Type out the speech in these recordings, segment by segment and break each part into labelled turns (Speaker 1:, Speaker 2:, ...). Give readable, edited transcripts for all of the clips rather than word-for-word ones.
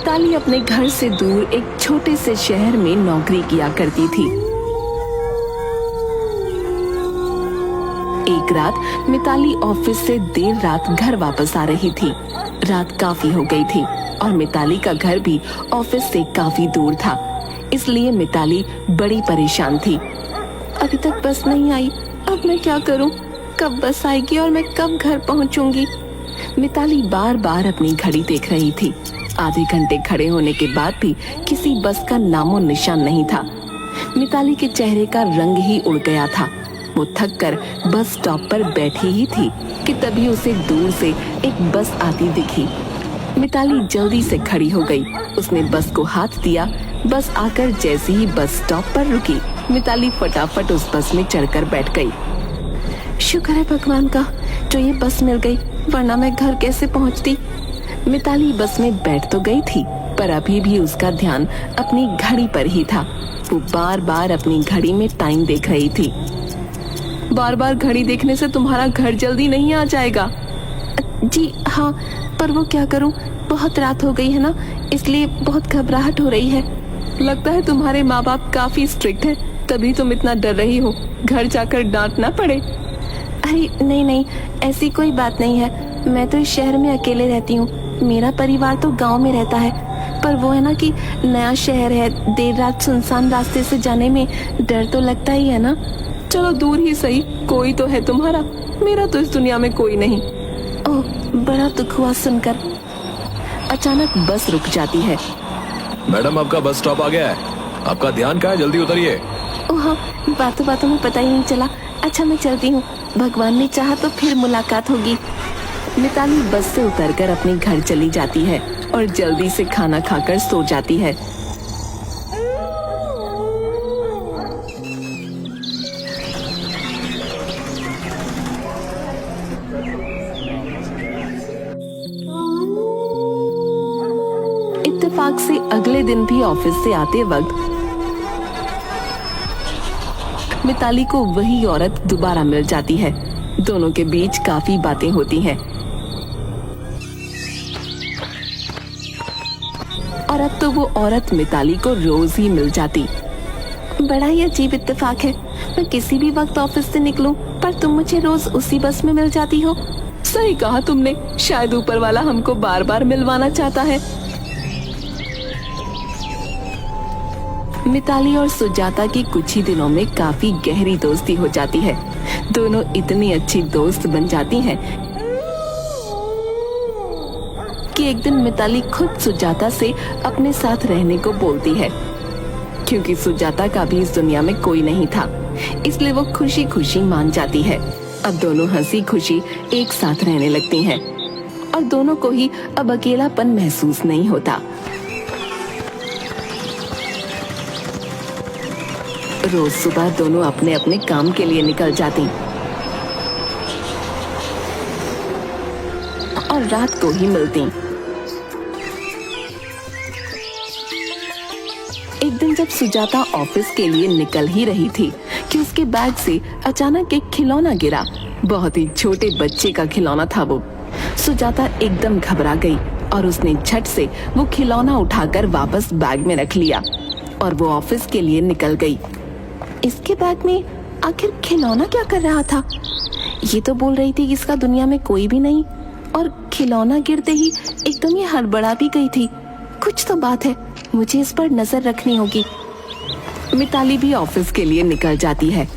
Speaker 1: मिताली अपने घर से दूर एक छोटे से शहर में नौकरी किया करती थी। एक रात मिताली ऑफिस से देर रात घर वापस आ रही थी। रात काफी हो गई थी और मिताली का घर भी ऑफिस से काफी दूर था, इसलिए मिताली बड़ी परेशान थी। अभी तक बस नहीं आई, अब मैं क्या करूं? कब बस आएगी और मैं कब घर पहुंचूंगी? मिताली बार बार अपनी घड़ी देख रही थी। आधे घंटे खड़े होने के बाद भी किसी बस का नामो निशान नहीं था। मिताली के चेहरे का रंग ही उड़ गया था। वो थक कर बस स्टॉप पर बैठी ही थी कि तभी उसे दूर से एक बस आती दिखी। मिताली जल्दी से खड़ी हो गई। उसने बस को हाथ दिया। बस आकर जैसे ही बस स्टॉप पर रुकी, मिताली फटाफट उस बस में चढ़कर बैठ गई। शुक्र है भगवान का जो ये बस मिल गई, वरना मैं घर कैसे पहुंचती। मिताली बस में बैठ तो गई थी, पर अभी भी उसका ध्यान अपनी घड़ी पर ही था। वो बार बार अपनी घड़ी में टाइम देख रही थी। बार बार घड़ी देखने से तुम्हारा घर जल्दी नहीं आ जाएगा। जी हाँ, पर वो क्या करूं, बहुत रात हो गई है ना, इसलिए बहुत घबराहट हो रही है। लगता है तुम्हारे माँ बाप काफी स्ट्रिक्ट हैं, तभी तुम इतना डर रही हो। घर जाकर डांट ना पड़े। अरे नहीं नहीं, ऐसी कोई बात नहीं है। मैं तो इस शहर में अकेले रहती हूँ। मेरा परिवार तो गांव में रहता है, पर वो है ना कि नया शहर है, देर रात सुनसान रास्ते से जाने में डर तो लगता ही है ना। चलो दूर ही सही, कोई तो है तुम्हारा, मेरा तो इस दुनिया में कोई नहीं। ओह, बड़ा दुख हुआ सुनकर। अचानक बस रुक जाती है।
Speaker 2: मैडम, आपका बस स्टॉप आ गया है, आपका ध्यान कहाँ है, जल्दी उतरिए।
Speaker 1: ओह हाँ, बातों बातों में पता ही नहीं चला। अच्छा मैं चलती हूँ, भगवान ने चाहा तो फिर मुलाकात होगी। मिताली बस से उतरकर अपने घर चली जाती है और जल्दी से खाना खाकर सो जाती है। इत्तेफाक से अगले दिन भी ऑफिस से आते वक्त मिताली को वही औरत दोबारा मिल जाती है। दोनों के बीच काफी बातें होती हैं। और अब तो वो औरत मिताली को रोज ही मिल जाती। बड़ा ही अजीब इत्तेफाक है, मैं किसी भी वक्त ऑफिस से निकलूं, पर तुम मुझे रोज उसी बस में मिल जाती हो। सही कहा तुमने, शायद ऊपर वाला हमको बार बार मिलवाना चाहता है। मिताली और सुजाता की कुछ ही दिनों में काफी गहरी दोस्ती हो जाती है। दोनों इतनी अच्छी दोस्त बन जाती हैं कि एक दिन मिताली खुद सुजाता से अपने साथ रहने को बोलती है। क्योंकि सुजाता का भी इस दुनिया में कोई नहीं था, इसलिए वो खुशी खुशी मान जाती है। अब दोनों हंसी खुशी एक साथ रहने लगती हैं और दोनों को ही अब अकेलापन महसूस नहीं होता। रोज सुबह दोनों अपने अपने काम के लिए निकल जाती और रात को ही मिलती। एक दिन जब सुजाता ऑफिस के लिए निकल ही रही थी कि उसके बैग से अचानक एक खिलौना गिरा। बहुत ही छोटे बच्चे का खिलौना था वो। सुजाता एकदम घबरा गई और उसने झट से वो खिलौना उठाकर वापस बैग में रख लिया और वो ऑफिस के लिए निकल गई। इसके बैग में आखिर खिलौना क्या कर रहा था? ये तो बोल रही थी कि इसका दुनिया में कोई भी नहीं, और खिलौना गिरते ही एकदम ये हड़बड़ा भी गई थी। कुछ तो बात है, मुझे इस पर नजर रखनी होगी। मिताली भी ऑफिस के लिए निकल जाती है।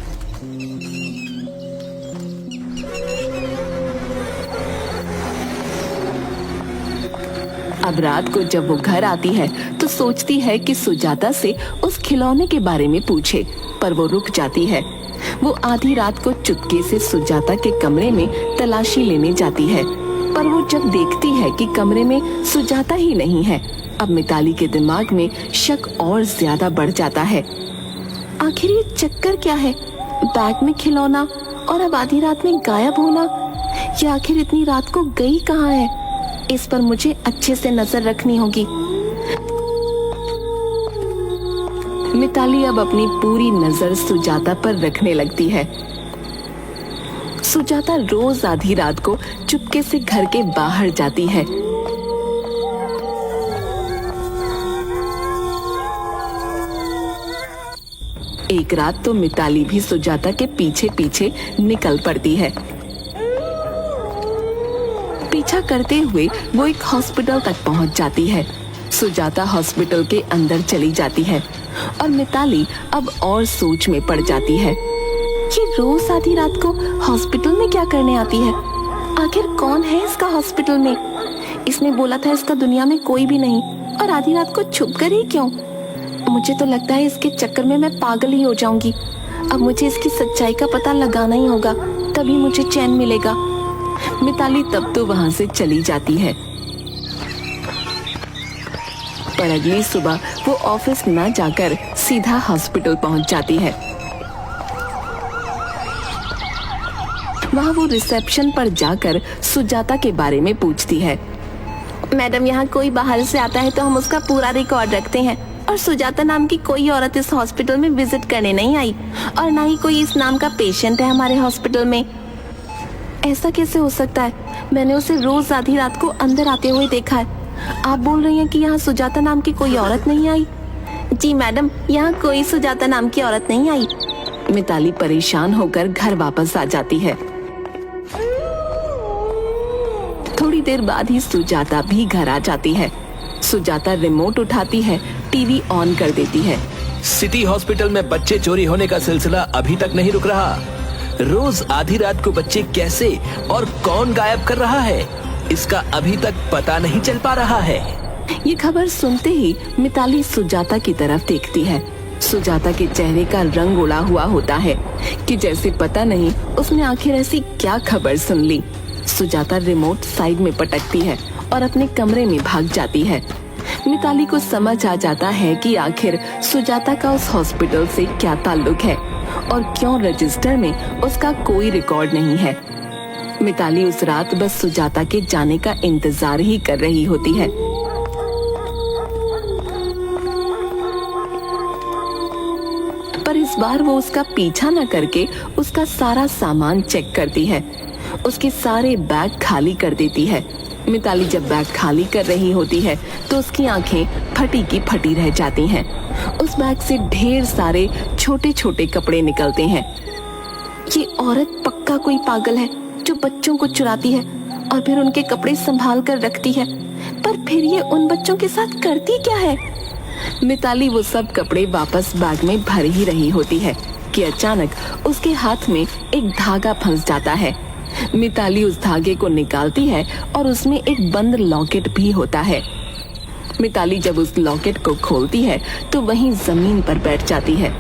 Speaker 1: अब रात को जब वो घर आती है तो सोचती है कि सुजाता से उस खिलौने के बारे में पूछे, पर वो रुक जाती है। वो आधी रात को चुपके से सुजाता के कमरे में तलाशी लेने जाती है, पर वो जब देखती है कि कमरे में सुजाता ही नहीं है, अब मिताली के दिमाग में शक और ज्यादा बढ़ जाता है। आखिर ये चक्कर क्या है? बैग में खिलौना और अब आधी रात में गायब होना। या आखिर इतनी रात को गई कहाँ है? इस पर मुझे अच्छे से नजर रखनी होगी। मिताली अब अपनी पूरी नजर सुजाता पर रखने लगती है। सुजाता रोज आधी रात को चुपके से घर के बाहर जाती है एक रात तो मिताली भी सुजाता के पीछे पीछे निकल पड़ती है। पीछा करते हुए वो एक हॉस्पिटल तक पहुंच जाती है। सुजाता हॉस्पिटल के अंदर चली जाती है और मिताली अब और सोच में पड़ जाती है। ये रोज आधी रात को हॉस्पिटल में क्या करने आती है? आखिर कौन है इसका हॉस्पिटल में? इसने बोला था इसका दुनिया में कोई भी नहीं, और आधी रात को छुप कर ही क्यों? मुझे तो लगता है इसके चक्कर में मैं पागल ही हो जाऊंगी। अब मुझे इसकी सच्चाई का पता लगाना ही होगा, तभी मुझे चैन मिलेगा। मिताली तब तो वहां से चली जाती है। पर अगली सुबह वो ऑफिस न जाकर सीधा हॉस्पिटल पहुंच जाती है। वहां वो रिसेप्शन पर जाकर सुजाता के बारे में पूछती है। मैडम, यहाँ कोई बाहर से आता है तो हम उसका पूरा रिकॉर्ड रखते हैं, और सुजाता नाम की कोई औरत इस हॉस्पिटल में विजिट करने नहीं आई, और ना ही कोई इस नाम का पेशेंट है हमारे हॉस्पिटल में। ऐसा कैसे हो सकता है? मैंने उसे रोज आधी रात को अंदर आते हुए देखा है। आप बोल रही हैं कि यहाँ सुजाता नाम की कोई औरत नहीं आई? जी मैडम, यहाँ कोई सुजाता नाम की औरत नहीं आई। मिताली परेशान होकर घर वापस आ जाती है। थोड़ी देर बाद ही सुजाता भी घर आ जाती है। सुजाता रिमोट उठाती है, टीवी ऑन कर देती है।
Speaker 2: सिटी हॉस्पिटल में बच्चे चोरी होने का सिलसिला अभी तक नहीं रुक रहा। रोज आधी रात को बच्चे कैसे और कौन गायब कर रहा है, इसका अभी तक पता नहीं चल पा रहा है।
Speaker 1: ये खबर सुनते ही मिताली सुजाता की तरफ देखती है। सुजाता के चेहरे का रंग उड़ा हुआ होता है कि जैसे पता नहीं उसने आखिर ऐसी क्या खबर सुन ली। सुजाता रिमोट साइड में पटकती है और अपने कमरे में भाग जाती है। मिताली को समझ आ जाता है कि आखिर सुजाता का उस हॉस्पिटल से क्या ताल्लुक है और क्यों रजिस्टर में उसका कोई रिकॉर्ड नहीं है। मिताली उस रात बस सुजाता के जाने का इंतजार ही कर रही होती है। पर इस बार वो उसका पीछा न करके उसका सारा सामान चेक करती है। उसके सारे बैग खाली कर देती है। मिताली जब बैग खाली कर रही होती है तो उसकी आंखें फटी की फटी रह जाती हैं। उस बैग से ढेर सारे छोटे छोटे कपड़े निकलते हैं। ये औरत पक्का कोई पागल है जो बच्चों को चुराती है और फिर उनके कपड़े संभाल कर रखती है। पर फिर ये उन बच्चों के साथ करती क्या है? मिताली वो सब कपड़े वापस बैग में भर ही रही होती है कि अचानक उसके हाथ में एक धागा फंस जाता है। मिताली उस धागे को निकालती है और उसमें एक बंद लॉकेट भी होता है। मिताली जब उस लॉकेट को खोलती है तो वहीं जमीन पर बैठ जाती है।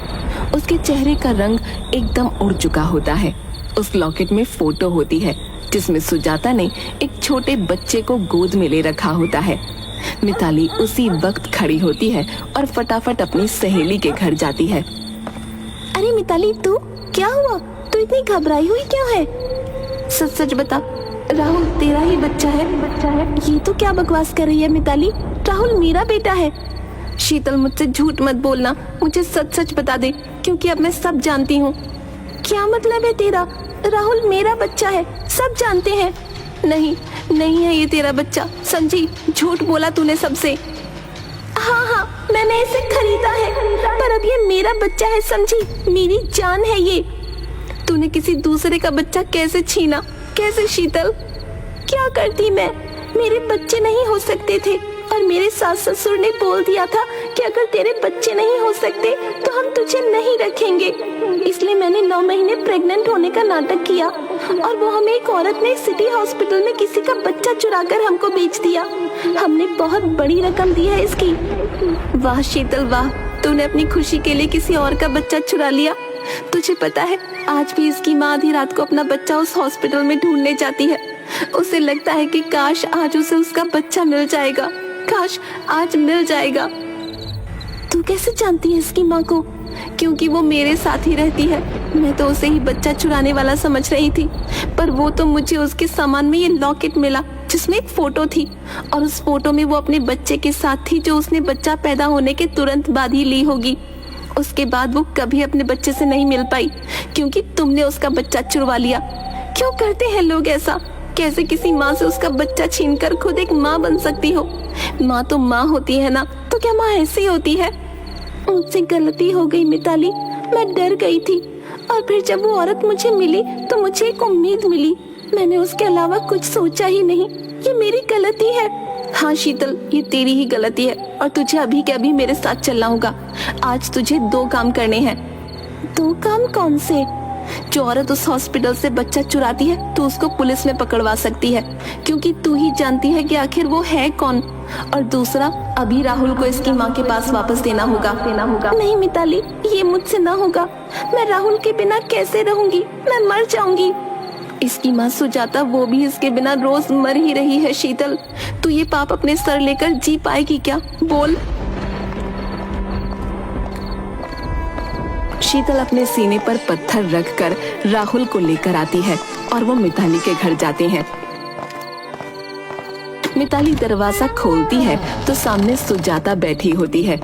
Speaker 1: उसके चेहरे का रंग एकदम उड़ चुका होता है। उस लॉकेट में फोटो होती है जिसमें सुजाता ने एक छोटे बच्चे को गोद में ले रखा होता है। मिताली उसी वक्त खड़ी होती है और फटाफट अपनी सहेली के घर जाती है। अरे मिताली, तू क्या हुआ? तू इतनी घबराई हुई क्यों है? सच सच बता, राहुल तेरा ही बच्चा है? ये तो क्या बकवास कर रही है मिताली? राहुल मेरा बेटा है। शीतल, मुझसे झूठ मत बोलना, मुझे सच सच बता दे, क्योंकि अब मैं सब जानती हूँ। क्या मतलब है तेरा? राहुल मेरा बच्चा है, सब जानते हैं। नहीं नहीं है ये तेरा बच्चा, समझी? झूठ बोला तूने सबसे। हाँ, मैंने इसे खरीदा है, पर अब ये मेरा बच्चा है, समझी? मेरी जान है ये। तूने किसी दूसरे का बच्चा कैसे छीना? कैसे शीतल? क्या करती मैं? मेरे बच्चे नहीं हो सकते थे, और मेरे सास ससुर ने बोल दिया था कि अगर तेरे बच्चे नहीं हो सकते तो हम तुझे नहीं रखेंगे। इसलिए मैंने 9 महीने प्रेग्नेंट होने का नाटक किया, और वो हमें एक औरत ने सिटी हॉस्पिटल में किसी का बच्चा चुराकर हमको बेच दिया। हमने बहुत बड़ी रकम दी है इसकी। वाह शीतल वाह, तूने अपनी खुशी के लिए किसी और का बच्चा चुरा लिया। तुझे पता है, आज भी इसकी माँ आधी रात को अपना बच्चा उस हॉस्पिटल में ढूंढने जाती है। उसे लगता है कि काश आज उसे उसका बच्चा मिल जाएगा, काश आज मिल जाएगा। तू कैसे जानती है इसकी माँ को? क्योंकि वो मेरे साथ ही रहती है। मैं तो उसे ही बच्चा चुराने वाला समझ रही थी, पर वो तो मुझे उसके सामान में ये लॉकेट मिला जिसमें एक फोटो थी, और उस फोटो में वो अपने बच्चे के साथ थी जो उसने बच्चा पैदा होने के तुरंत बाद ही ली होगी। उसके बाद वो कभी अपने बच्चे से नहीं मिल पाई, क्योंकि तुमने उसका बच्चा चुरवा लिया। क्यों करते हैं लोग ऐसा? कैसे किसी माँ से उसका बच्चा छीनकर खुद एक माँ बन सकती हो? माँ तो माँ होती है ना, तो क्या माँ ऐसी होती है? मुझसे गलती हो गई मिताली, मैं डर गई थी। और फिर जब वो औरत मुझे मिली तो मुझे एक उम्मीद मिली। मैंने उसके अलावा कुछ सोचा ही नहीं। ये मेरी गलती है। हाँ शीतल, ये तेरी ही गलती है और तुझे अभी के अभी मेरे साथ चलना होगा। आज तुझे 2 काम करने हैं। 2 काम कौन से? जो औरत उस हॉस्पिटल से बच्चा चुराती है तो उसको पुलिस में पकड़वा सकती है, क्योंकि तू ही जानती है कि आखिर वो है कौन। और दूसरा, अभी राहुल को इसकी माँ के पास वापस देना होगा। नहीं मिताली, ये मुझसे ना होगा। मैं राहुल के बिना कैसे रहूंगी? मैं मर जाऊंगी। इसकी माँ सुजाता, वो भी इसके बिना रोज मर ही रही है। शीतल, तू ये पाप अपने सर लेकर जी पाएगी क्या? बोल। शीतल अपने सीने पर पत्थर रखकर राहुल को लेकर आती है और वो मिताली के घर जाते हैं। मिताली दरवाजा खोलती है तो सामने सुजाता बैठी होती है।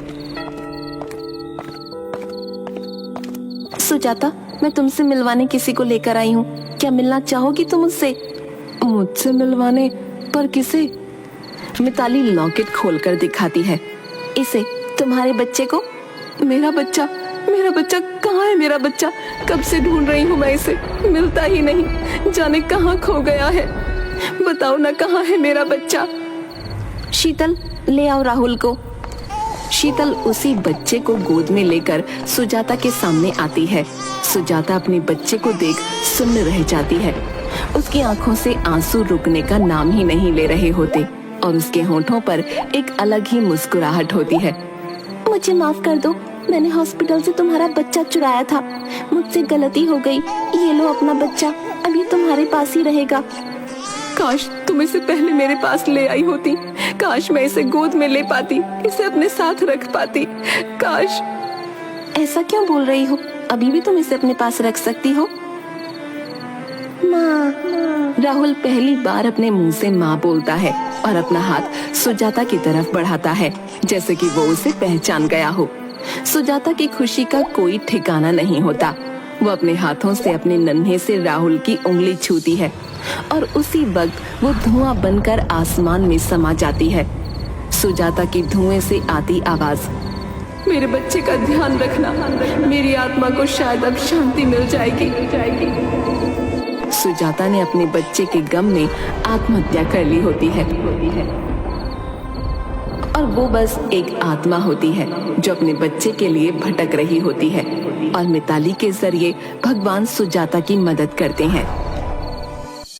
Speaker 1: सुजाता, मैं तुमसे मिलवाने किसी को लेकर आई हूँ। क्या मिलना चाहोगी तुम मुझसे? मुझसे मिलवाने? पर किसे? मिताली लॉकेट खोलकर दिखाती है। इसे, तुम्हारे बच्चे को। मेरा बच्चा कहाँ है? मेरा बच्चा कब से ढूंढ रही हूँ मैं इसे, मिलता ही नहीं। जाने कहाँ खो गया है। बताओ ना, कहाँ है मेरा बच्चा? शीतल, ले आओ राहुल को। शीतल उसी बच्चे को गोद में लेकर सुजाता के सामने आती है। सुजाता अपने बच्चे को देख सुन्न रह जाती है। उसकी आंखों से आंसू रुकने का नाम ही नहीं ले रहे होते और उसके होठों पर एक अलग ही मुस्कुराहट होती है। मुझे माफ कर दो, मैंने हॉस्पिटल से तुम्हारा बच्चा चुराया था। मुझसे गलती हो गई। ये लो अपना बच्चा, अभी तुम्हारे पास ही रहेगा। काश तुम इसे पहले मेरे पास ले आई होती। काश मैं इसे गोद में ले पाती, इसे अपने साथ रख पाती। काश। ऐसा क्यों बोल रही हो? अभी भी तुम इसे अपने पास रख सकती हो। माँ। राहुल पहली बार अपने मुंह से माँ बोलता है और अपना हाथ सुजाता की तरफ बढ़ाता है, जैसे कि वो उसे पहचान गया हो। सुजाता की खुशी का कोई ठिकाना नहीं होता। वो अपने हाथों से अपने नन्हे से राहुल की उंगली छूती है और उसी वक्त वो धुआं बनकर आसमान में समा जाती है। सुजाता की धुएं से आती आवाज, मेरे बच्चे का ध्यान रखना, मेरी आत्मा को शायद अब शांति मिल जाएगी। सुजाता ने अपने बच्चे के गम में आत्महत्या कर ली होती है और वो बस एक आत्मा होती है जो अपने बच्चे के लिए भटक रही होती है और मिताली के जरिए भगवान सुजाता की मदद करते हैं।